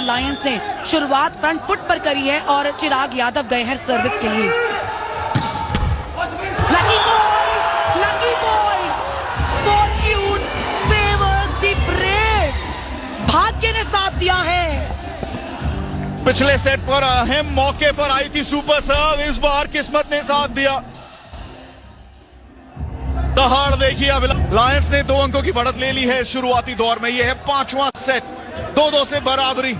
Lions ने शुरुआत front foot पर करी है और चिराग यादव गए हैं सर्विस के लिए। Lucky boy, Fortune favours the brave, भाग्य ने साथ दिया है। पिछले सेट पर अहम मौके पर आई थी सुपर सर्व, इस बार किस्मत ने साथ दिया। दहाड़ देखिए, अब लायंस ने 2 अंकों की बढ़त ले ली है शुरुआती दौर में। यह है 5वां सेट, 2-2 से बराबरी।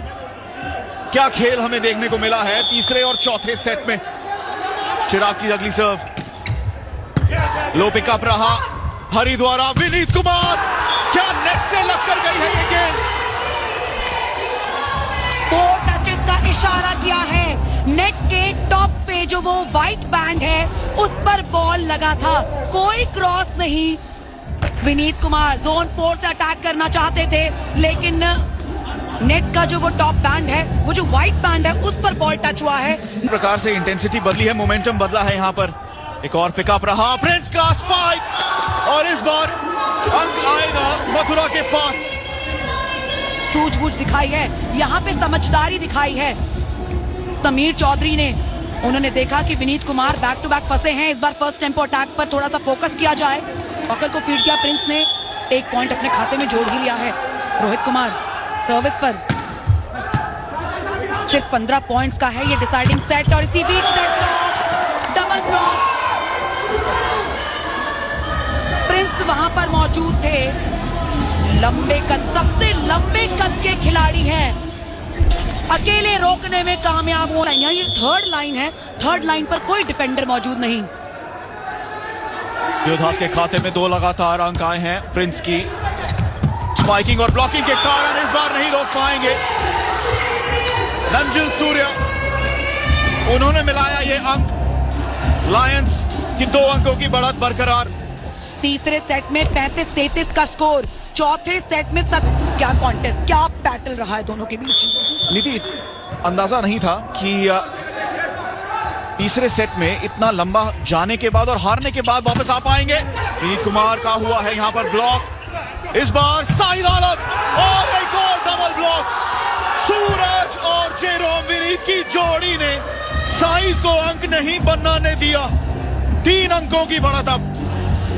क्या खेल हमें देखने को मिला है तीसरे और चौथे सेट में। चिराग की अगली सर्व, लो पिकअप रहा हरि द्वारा, विनीत कुमार, क्या नेट से लगकर गई है ये गेंद। 4 टचेस का इशारा किया है, नेट के टॉप पे जो वो व्हाइट बैंड है उस पर बॉल लगा था, कोई क्रॉस नहीं। विनीत कुमार जोन 4 से अटैक करना चाहते थे, लेकिन नेट का जो वो टॉप बैंड है, वो जो व्हाइट बैंड है, उस पर बॉल टच हुआ है। इस प्रकार से इंटेंसिटी बदली है, मोमेंटम बदला है यहाँ पर। एक और पिकअप रहा, प्रिंस का स्पाइक, और इस बार अंक आएगा मथुरा के पास। सूझबूझ दिखाई है यहाँ पे, समझदारी दिखाई है समीर चौधरी ने। उन्होंने देखा कि Vineet Kumar back to back फंसे हैं, इस बार फर्स्ट टेम्पो अटैक पर थोड़ा सा फोकस किया जाए। वॉकर को फीड किया प्रिंस ने, 1 पॉइंट अपने खाते में जोड़ ही लिया है। रोहित कुमार सर्विस पर, सिर्फ 15 पॉइंट्स का है ये डिसाइडिंग सेट, और इसी बीच डबल ब्लॉक। प्रिंस वहां पर मौजूद थे, लंबे कद, सबसे लंबे कद के खिलाड़ी हैं, अकेले रोकने में कामयाब हो। ये थर्ड लाइन है, थर्ड लाइन पर कोई डिफेंडर मौजूद नहीं। योद्धास के खाते में 2 लगातार अंक आए हैं। प्रिंस की स्पाइकिंग और ब्लॉकिंग के कारण इस बार नहीं रोक पाएंगे रंजिल सूर्य, उन्होंने मिलाया ये अंक। लायंस की 2 अंकों की बढ़त बरकरार। तीसरे सेट में 35-33 का स्कोर, चौथे सेट में क्या कॉन्टेस्ट, क्या बैटल रहा है दोनों के बीच। निधि, अंदाजा नहीं था कि तीसरे सेट में इतना लंबा जाने के बाद और हारने के बाद वापस आ पाएंगे। विनीत कुमार का हुआ है यहाँ पर ब्लॉक, इस बार साइद आलम, और एक और डबल ब्लॉक। सूरज और जेरोम विनीत की जोड़ी ने साइद को अंक नहीं बनाने दिया। 3 अंकों की बढ़त। अब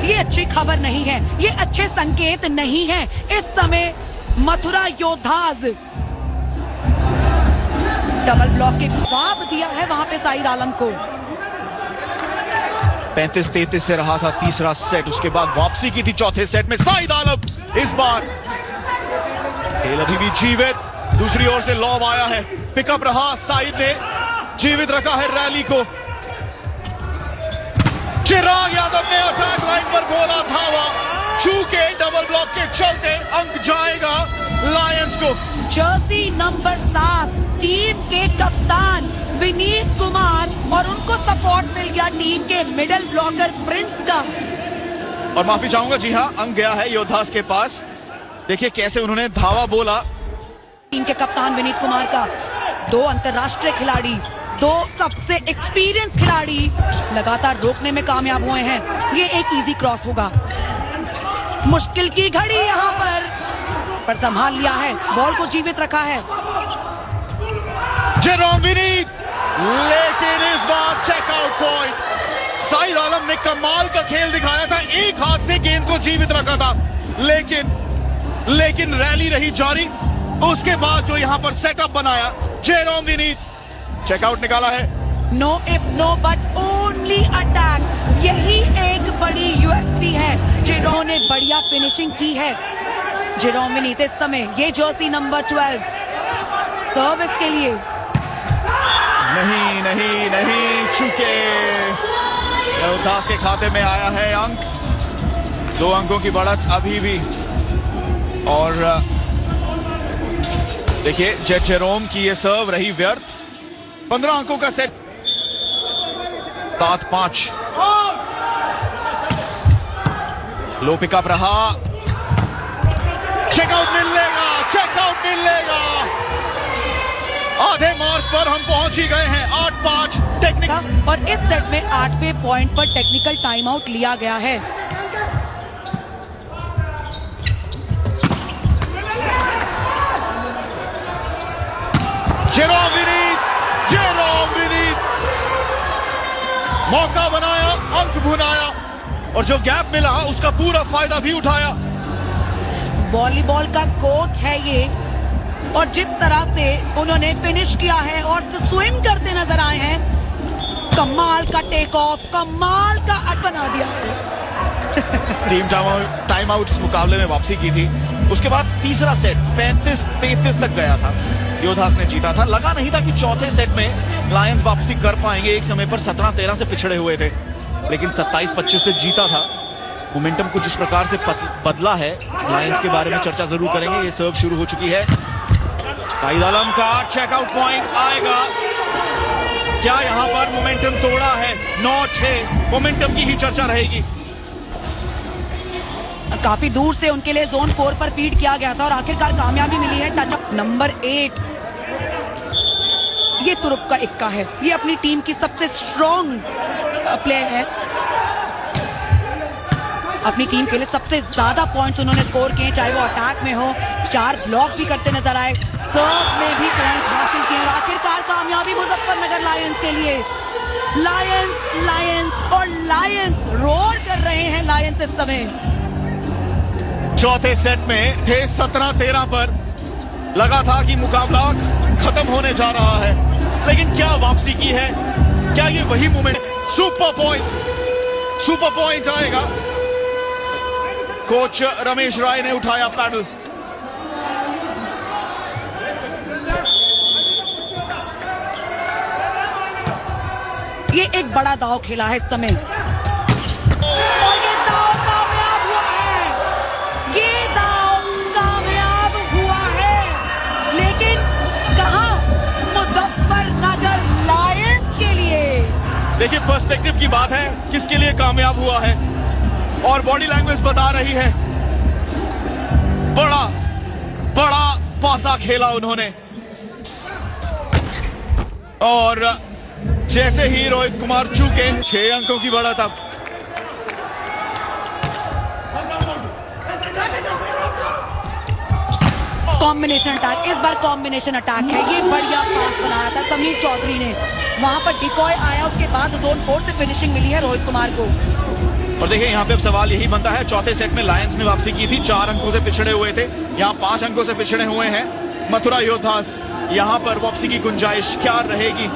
ये अच्छी खबर नहीं है, ये अच्छे संकेत नहीं है। इस समय मथुरा योद्धास डबल ब्लॉक के जवाब दिया है वहां पे साइद आलम को। 35-33 से रहा था तीसरा सेट, उसके बाद वापसी की थी चौथे सेट में साइद आलम। इस बार खेल अभी भी जीवित, दूसरी ओर से लॉब आया है, पिकअप रहा, साइद ने जीवित रखा है रैली को। चिराग यादव ने अटैक लाइन पर बोला धावा, चूके डबल ब्लॉक के चलते अंक जाएगा लायंस को। जर्सी नंबर 7 टीम के कप्तान विनीत कुमार, और उनको सपोर्ट मिल गया टीम के मिडिल ब्लॉकर प्रिंस का। और माफी चाहूंगा, जी हाँ, अंक गया है योद्धास के पास। देखिए कैसे उन्होंने धावा बोला। टीम के कप्तान विनीत कुमार का, 2 अंतरराष्ट्रीय खिलाड़ी, 2 सबसे एक्सपीरियंस खिलाड़ी लगातार रोकने में कामयाब हुए हैं। ये एक इजी क्रॉस होगा, मुश्किल की घड़ी यहाँ पर संभाल लिया है, बॉल को जीवित रखा है जेरोम विनीत, लेकिन इस बार चेकआउट पॉइंट। साइद आलम ने कमाल का खेल दिखाया था, एक हाथ से गेंद को जीवित रखा था, लेकिन रैली रही जारी। उसके बाद जो यहां पर सेटअप बनाया जेरोम विनीत, चेकआउट निकाला है। No if no but only attack, यही एक बड़ी यूएसपी है। जेरोम ने बढ़िया फिनिशिंग की है। जेरोम विनीत इस समय ये जर्सी नंबर 12 सर्विस के लिए नहीं, चूके योद्धास के खाते में आया है अंक, 2 अंकों की बढ़त अभी भी। और देखिए जेट जेरोम की ये सर्व रही व्यर्थ। 15 अंकों का सेट, 7-5। लो पिकअप रहा, चेकआउट मिलेगा। आधे मार्क पर हम पहुंच ही गए हैं। 8-5 टेक्निकल, और इस सेट में 8वें पॉइंट पर टेक्निकल टाइम आउट लिया गया है। जेरोम विनीत मौका बनाया, अंक भुनाया और जो गैप मिला उसका पूरा फायदा भी उठाया। वॉलीबॉल का कोर्ट है ये और जिस तरह से उन्होंने फिनिश किया है और स्विम करते नजर आए हैं, कमाल का टेक ऑफ, कमाल का अट बना दिया। टीम टाइम आउट इस मुकाबले में वापसी की थी। उसके बाद तीसरा सेट 35-33 तक गया था, योद्धास ने जीता था। लगा नहीं था कि चौथे सेट में लायंस वापसी कर पाएंगे। एक समय पर 17-13 से पिछड़े हुए थे, लेकिन 27-25 से जीता था। मोमेंटम को जिस प्रकार से बदला है, लायंस के बारे में चर्चा जरूर करेंगे। ये सर्व शुरू हो चुकी है। कायद आलम का चेकआउट पॉइंट आएगा। क्या यहां पर मोमेंटम तोड़ा है? 9-6 मोमेंटम की ही चर्चा रहेगी। काफी दूर से उनके लिए जोन 4 पर फीड किया गया था और आखिरकार कामयाबी मिली है। टचअप नंबर 8, ये तुरुप का इक्का है। ये अपनी टीम की सबसे स्ट्रॉन्ग प्लेयर है। अपनी टीम के लिए सबसे ज्यादा पॉइंट्स उन्होंने स्कोर किए, चाहे वो अटैक में हो। 4 ब्लॉक भी करते नजर आए, सर्व में भी पॉइंट हासिल किए और आखिरकार कामयाबी मुजफ्फरनगर लायंस के लिए। लायंस रोर कर रहे हैं। लायंस इस समय चौथे सेट में थे 17-13 पर। लगा था कि मुकाबला खत्म होने जा रहा है, लेकिन क्या वापसी की है? क्या ये वही मोमेंट? सुपर पॉइंट आएगा। कोच रमेश राय ने उठाया पैडल। ये एक बड़ा दाव खेला है इस समय और ये दाव कामयाब हुआ है। ये दाव कामयाब हुआ है, लेकिन कहां? मुजफ्फरनगर लायंस के लिए। देखिए, पर्सपेक्टिव की बात है, किसके लिए कामयाब हुआ है और बॉडी लैंग्वेज बता रही है। बड़ा पासा खेला उन्होंने और जैसे ही रोहित कुमार चूके 6 अंकों की बढ़त। अब कॉम्बिनेशन अटैक, इस बार कॉम्बिनेशन अटैक है। ये बढ़िया पास बनाया था समीर चौधरी ने। वहां पर डिकॉय आया, उसके बाद जोन 4 से फिनिशिंग मिली है रोहित कुमार को। और देखिए, यहाँ पे अब सवाल यही बनता है, चौथे सेट में लायंस ने वापसी की थी, 4 अंकों से पिछड़े हुए थे। यहाँ 5 अंकों से पिछड़े हुए हैं मथुरा योद्धास। यहाँ पर वापसी की गुंजाइश क्या रहेगी?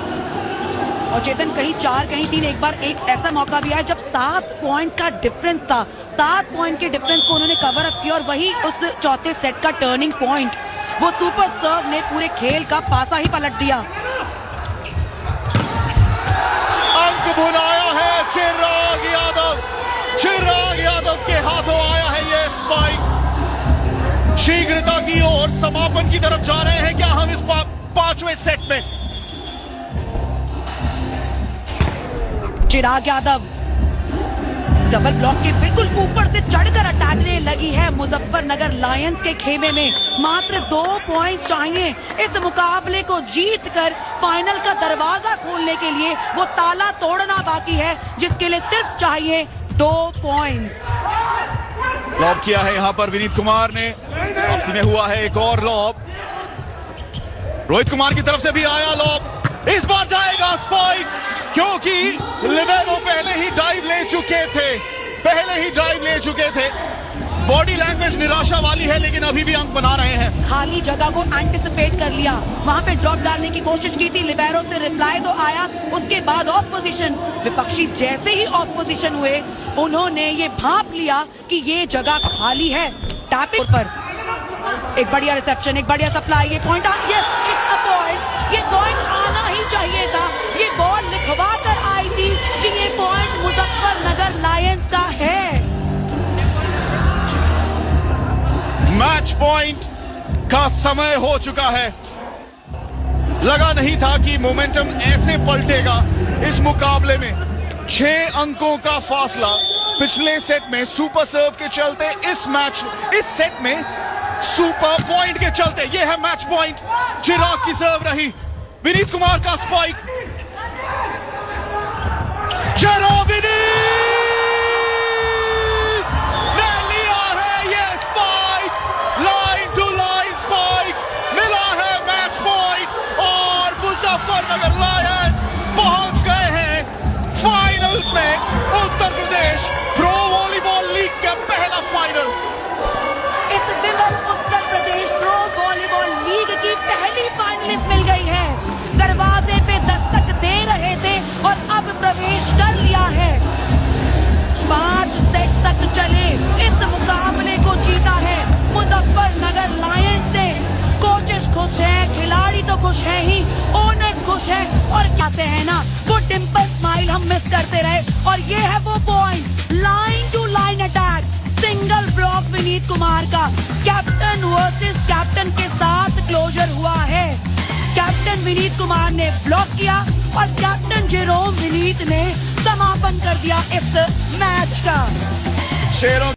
और चेतन, कहीं 4 कहीं 3, एक बार एक ऐसा मौका भी आया जब 7 पॉइंट का डिफरेंस था। 7 पॉइंट के डिफरेंस को उन्होंने कवर अप किया और वही उस चौथे सेट का टर्निंग पॉइंट। वो सुपर सर्व ने पूरे खेल का पासा ही पलट दिया। अंक बुनाया है चिराग यादव के हाथों आया है ये स्पाइक। शीघ्रता की ओर समापन की तरफ जा रहे हैं क्या हम इस 5वें सेट में? चिराग यादव डबल ब्लॉक के बिल्कुल ऊपर से चढ़कर अटैकने लगी है मुजफ्फरनगर लायंस के खेमे में। मात्र 2 पॉइंट्स चाहिए इस मुकाबले को जीतकर फाइनल का दरवाजा खोलने के लिए। वो ताला तोड़ना बाकी है, जिसके लिए सिर्फ चाहिए 2 पॉइंट्स। लॉब किया है यहां पर विनीत कुमार ने। वापसी में हुआ है एक और लॉब, रोहित कुमार की तरफ से भी आया लॉब। इस बार जाएगा स्पाइक, क्योंकि लिबेरो पहले ही डाइव ले चुके थे। बॉडी लैंग्वेज निराशा वाली है, लेकिन अभी भी अंक बना रहे हैं। खाली जगह को एंटिसिपेट कर लिया, वहां पे ड्रॉप डालने की कोशिश की थी। लिबेरो से रिप्लाई तो आया, उसके बाद ऑफ पोजीशन। विपक्षी जैसे ही ऑफ पोजीशन हुए, उन्होंने ये भांप लिया कि ये जगह खाली है। टैपिंग पर एक बढ़िया रिसेप्शन, एक बढ़िया सप्लाई। ये पॉइंट, इट्स अ पॉइंट। ये पॉइंट आना ही चाहिए था। ये बॉल लिखवा कर आई थी कि ये पॉइंट मुजफ्फरनगर लायंस का है। मैच पॉइंट का समय हो चुका है। लगा नहीं था कि मोमेंटम ऐसे पलटेगा इस मुकाबले में। 6 अंकों का फासला पिछले सेट में सुपर सर्व के चलते, इस सेट में सुपर पॉइंट के चलते। यह है मैच पॉइंट। चिराग की सर्व रही, विनीत कुमार का स्पाइक। ने लिया है ये spike, line to line spike. मिला है मैच पॉइंट और मुजफ्फरनगर लायंस पहुंच गए हैं फाइनल्स में। Uttar Pradesh pro volleyball league का पहला फाइनल। इस विमल Uttar Pradesh pro volleyball league की पहली फाइनलिस्ट मिल गई है। दरवाजे पे दस्तक दे रहे थे और अब प्रवेश कर लिया है। 5 सेट तक चले इस मुकाबले को जीता है मुजफ्फरनगर लायंस ने। कोचेस खुश है, खिलाड़ी तो खुश है ही, ओनर्स खुश है और कहते हैं ना वो डिंपल स्माइल हम मिस करते रहे। और ये है वो point, line to line attack, single block Vineet Kumar का। कैप्टन वर्सेस कैप्टन के साथ क्लोजर हुआ है। कैप्टन विनीत कुमार ने ब्लॉक किया और कैप्टन जेरोम विनीत ने समापन कर दिया इस मैच का। शेरों